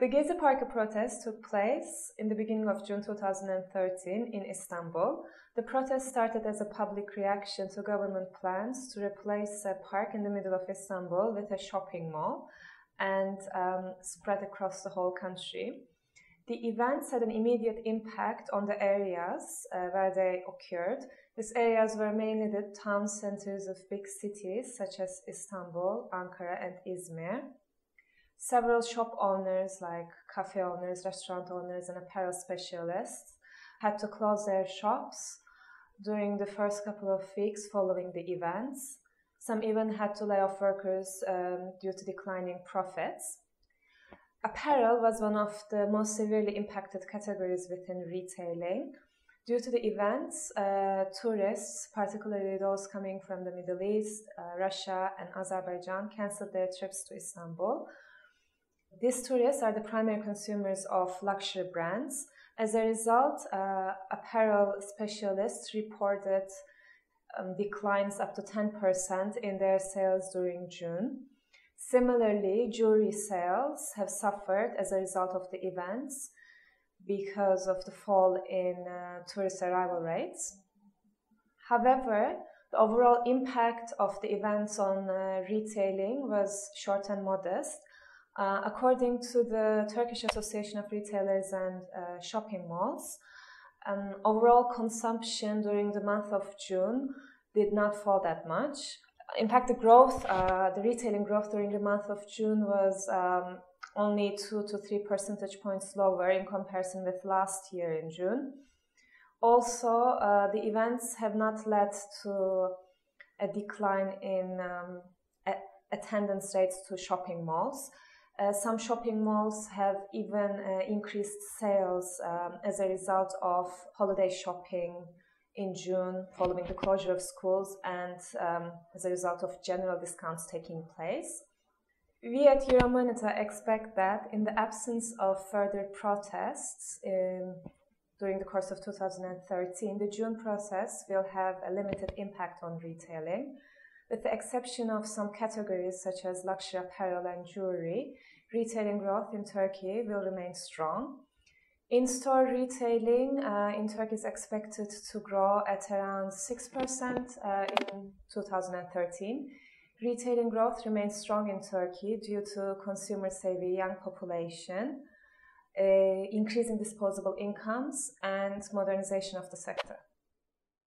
The Gezi Parkı protest took place in the beginning of June 2013 in Istanbul. The protest started as a public reaction to government plans to replace a park in the middle of Istanbul with a shopping mall and spread across the whole country. The events had an immediate impact on the areas where they occurred. These areas were mainly the town centers of big cities such as Istanbul, Ankara, and Izmir. Several shop owners like cafe owners, restaurant owners, and apparel specialists had to close their shops during the first couple of weeks following the events. Some even had to lay off workers due to declining profits. Apparel was one of the most severely impacted categories within retailing. Due to the events, tourists, particularly those coming from the Middle East, Russia, and Azerbaijan, cancelled their trips to Istanbul. These tourists are the primary consumers of luxury brands. As a result, apparel specialists reported declines up to 10% in their sales during June. Similarly, jewelry sales have suffered as a result of the events because of the fall in tourist arrival rates. However, the overall impact of the events on retailing was short and modest. According to the Turkish Association of Retailers and Shopping Malls, overall consumption during the month of June did not fall that much. In fact, the retailing growth during the month of June was only 2 to 3 percentage points lower in comparison with last year in June. Also, the events have not led to a decline in attendance rates to shopping malls. Some shopping malls have even increased sales as a result of holiday shopping in June following the closure of schools and as a result of general discounts taking place. We at Euromonitor expect that in the absence of further protests during the course of 2013, the June process will have a limited impact on retailing. With the exception of some categories such as luxury apparel and jewelry, retailing growth in Turkey will remain strong. In-store retailing in Turkey is expected to grow at around 6% in 2013. Retailing growth remains strong in Turkey due to consumer-savvy young population, increasing disposable incomes, and modernization of the sector.